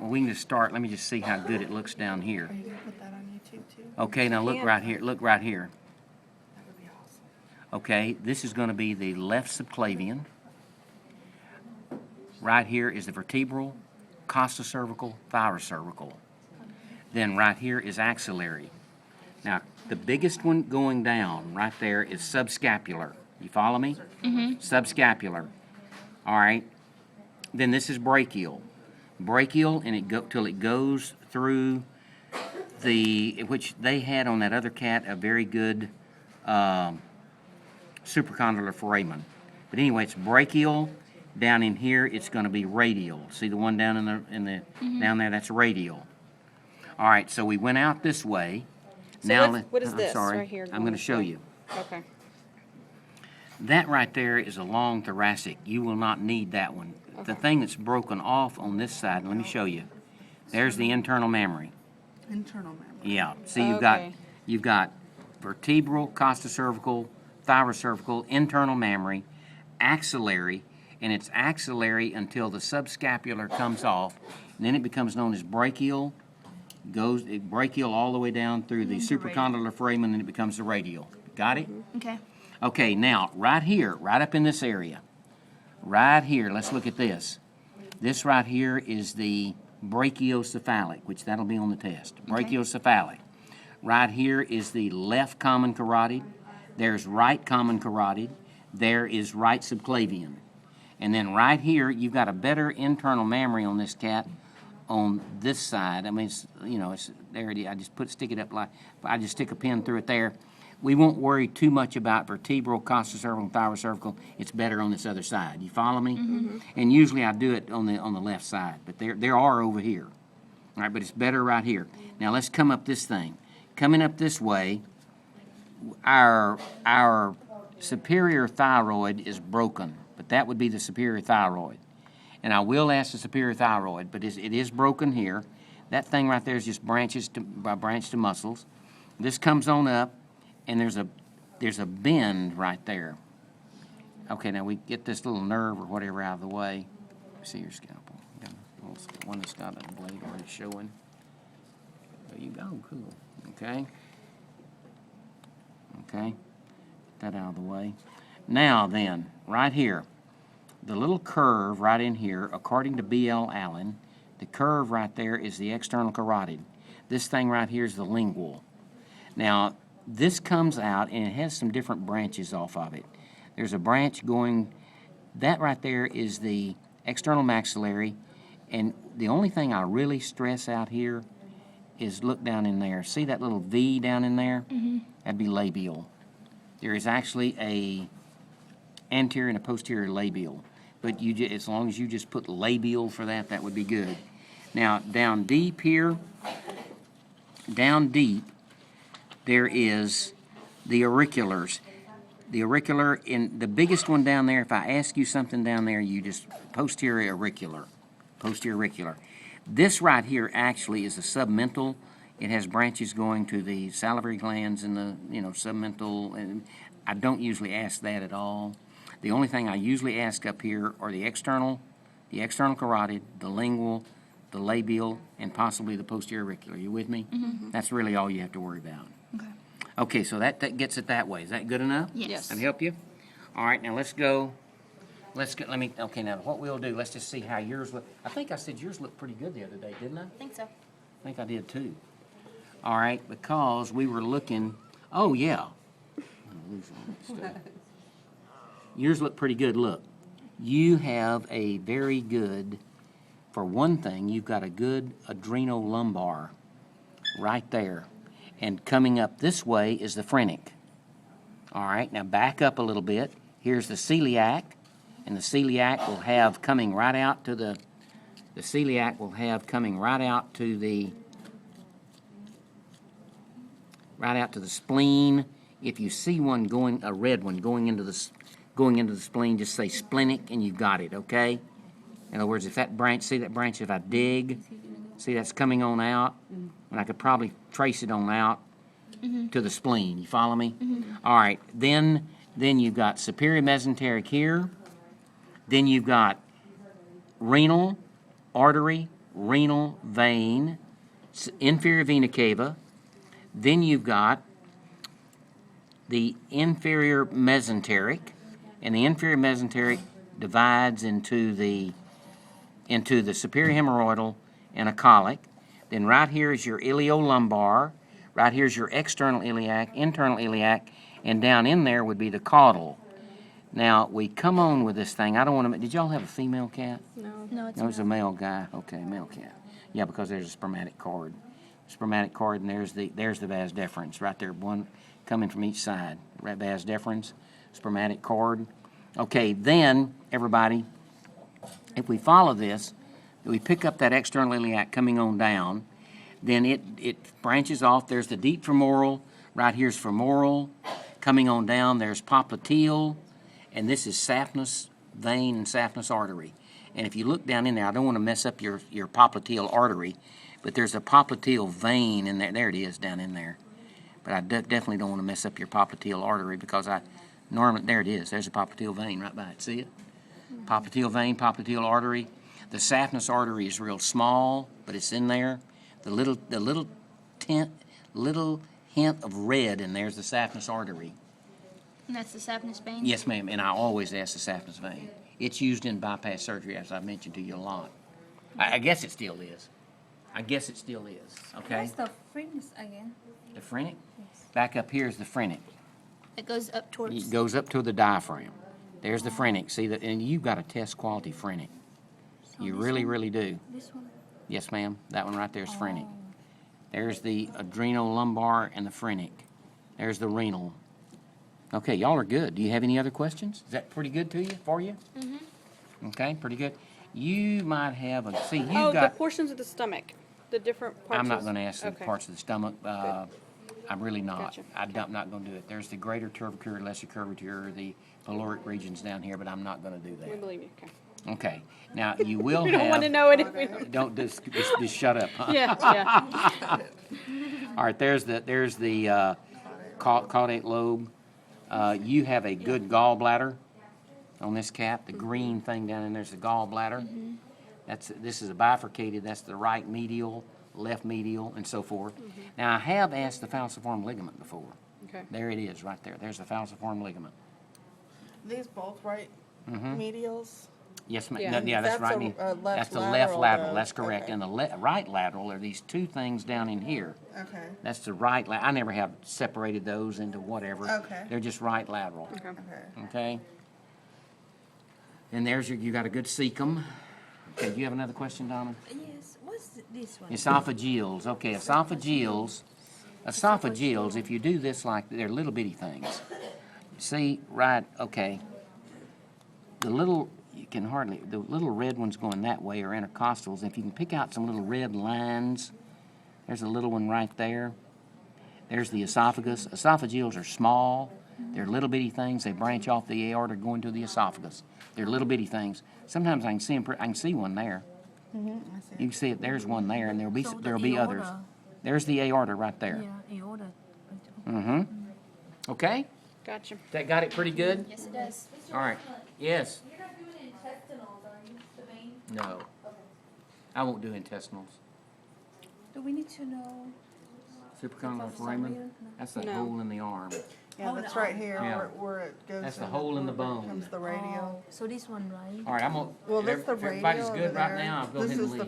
Well, we can just start. Let me just see how good it looks down here. Are you going to put that on YouTube too? Okay, now look right here. Look right here. That would be awesome. Okay, this is going to be the left subclavian. Right here is the vertebral, costocervical, thyrocervical. Then right here is axillary. Now, the biggest one going down right there is subscapular. You follow me? Mm-hmm. Subscapular. All right. Then this is brachial. Brachial, and till it goes through which they had on that other cat a very good supracondylar foramen. But anyway, it's brachial. Down in here, it's going to be radial. See the one down down there? That's radial. All right. So we went out this way. So Now, what is this I'm sorry. right here? I'm going to show you. Okay. That right there is a long thoracic. You will not need that one. The thing that's broken off on this side, let me show you. There's the internal mammary. Internal memory. Yeah. See, Okay. you've got vertebral, costocervical, thyrocervical, internal mammary, axillary, and it's axillary until the subscapular comes off, and then it becomes known as brachial. Goes brachial all the way down through the supracondylar foramen, and it becomes the radial. Got it? Okay. Okay, now, right here, right up in this area, right here, let's look at this. This right here is the brachiocephalic, which that'll be on the test. Brachiocephalic. Right here is the left common carotid. There's right common carotid. There is right subclavian. And then right here, you've got a better internal mammary on this cat on this side. I mean, it's, it's there. I just stick it up I just stick a pin through it there. We won't worry too much about vertebral, costocervical, and thyrocervical. It's better on this other side. You follow me? Mm-hmm. And usually I do it on the left side, but there are over here. All right, but it's better right here. Now let's come up this thing. Coming up this way, our superior thyroid is broken, but that would be the superior thyroid. And I will ask the superior thyroid, but it is broken here. That thing right there is just branch to muscles. This comes on up, and there's a bend right there. Okay, now we get this little nerve or whatever out of the way. See your scalpel. One that's got a blade already showing. There you go. Cool. Okay. Okay. Get that out of the way. Now then, right here, the little curve right in here, according to B.L. Allen, the curve right there is the external carotid. This thing right here is the lingual. Now, this comes out, and it has some different branches off of it. There's a branch going, that right there is the external maxillary, and the only thing I really stress out here is look down in there. See that little V down in there? Mm-hmm. That'd be labial. There is actually a anterior and a posterior labial, but as long as you just put labial for that, that would be good. Now, down deep here, there is the auriculars. The auricular, in the biggest one down there, if I ask you something down there, you just posterior auricular. Posterior auricular. This right here actually is a submental. It has branches going to the salivary glands and the submental, and I don't usually ask that at all. The only thing I usually ask up here are the external carotid, the lingual, the labial, and possibly the posterior auricular. You with me? Mm-hmm. That's really all you have to worry about. Okay. Okay, so that gets it that way. Is that good enough? Yes. That help you? All right, now let's go. Okay, now what we'll do, let's just see how yours look. I think I said yours looked pretty good the other day, didn't I? I think so. I think I did too. All right, because we were looking, oh yeah. Yours look pretty good. Look, you have a very good, for one thing, you've got a good adrenolumbar right there. And coming up this way is the phrenic. All right, now back up a little bit. Here's the celiac, and the celiac will have coming right out to the spleen. If you see one going, a red one going into the spleen, just say splenic, and you've got it. Okay. In other words, if that branch, if I dig, see that's coming on out, and I could probably trace it on out to the spleen. You follow me? All right. Then you've got superior mesenteric here. Then you've got renal, artery, renal vein, inferior vena cava. Then you've got the inferior mesenteric, and the inferior mesenteric divides into the superior hemorrhoidal and a colic. Then right here is your iliolumbar. Right here's your external iliac, internal iliac, and down in there would be the caudal. Now, we come on with this thing. I don't want to... Did y'all have a female cat? No, it's No, it's a male guy. Okay, male cat. Yeah, because there's a spermatic cord. Spermatic cord, and there's the vas deferens right there, one coming from each side. Right, vas deferens, spermatic cord. Okay, then, everybody, if we follow this, we pick up that external iliac coming on down, then it branches off. There's the deep femoral. Right here's femoral. Coming on down, there's popliteal. And this is saphenous vein and saphenous artery. And if you look down in there, I don't want to mess up your popliteal artery, but there's a popliteal vein in there. There it is down in there. But I definitely don't want to mess up your popliteal artery because normally, there it is. There's a popliteal vein right by it. See it? Popliteal vein, popliteal artery. The saphenous artery is real small, but it's in there. The little hint of red in there is the saphenous artery. And that's the saphenous vein? Yes, ma'am, and I always ask the saphenous vein. It's used in bypass surgery, as I've mentioned to you a lot. I guess it still is. Okay? Where's the phrenic again? The phrenic? Yes. Back up here is the phrenic. It goes up towards... It goes up to the diaphragm. There's the phrenic. See that? And you've got a test quality phrenic. So You this really, one? really do. This one? Yes, ma'am. That one right there is phrenic. Oh. There's the adrenolumbar and the phrenic. There's the renal. Okay, y'all are good. Do you have any other questions? Is that pretty good for you? Mm-hmm. Okay, pretty good. You might have a... See, you've Oh, got... the portions of the stomach, the different parts. I'm not going to ask the Okay. parts of the stomach. I'm really not. Gotcha. I'm not going to do it. There's the greater curvature, lesser curvature, the pyloric regions down here, but I'm not going to do We that. believe you. Okay. Okay. Now, you will We have... don't want to know it if we don't. Don't just shut up, huh? Yeah. All right, there's the caudate lobe. You have a good gallbladder on this cat. The green thing down in there's the gallbladder. This is a bifurcated. That's the right medial, left medial, and so forth. Now, I have asked the falciform ligament before. Okay. There it is, right there. There's the falciform ligament. These both right Mm-hmm. medials. Yes, ma'am. Yeah. No, yeah, that's That's right. a- knee. a left That's the left lateral, lateral. though. That's correct. Okay. And the right lateral are these two things down in here. Okay. That's the right. I never have separated those into whatever. Okay. They're just right lateral. Okay. Okay. Okay. And there's you got a good cecum. Okay. Do you have another question, Donna? Yes. What's this one? Esophageals. Okay. Esophageals. Esophageals. If you do this they're little bitty things. See, right? Okay. The little red ones going that way are intercostals. If you can pick out some little red lines, there's a little one right there. There's the esophagus. Esophageals are small. They're little bitty things. They branch off the aorta going to the esophagus. They're little bitty things. Sometimes I can see them. I can see one there. I see. You can see it. There's one there, and there'll be So the others. aorta. There's the aorta right there. Yeah, aorta. Mm-hmm. Okay. Gotcha. That got it pretty good. Yes, it does. All right. Yes. You're not doing intestinals, are you? The vein? No. I won't do intestinals. Do we need to know? Supracondylar foramen. That's that No. hole in the arm. Yeah, that's right here Yeah. where it goes. That's the in hole in the where it bone. Comes the radial. Oh, so this one, right? All right. I'm gonna. Well, that's the if everybody's radial good over right there. now. I'll go This ahead and is the leave.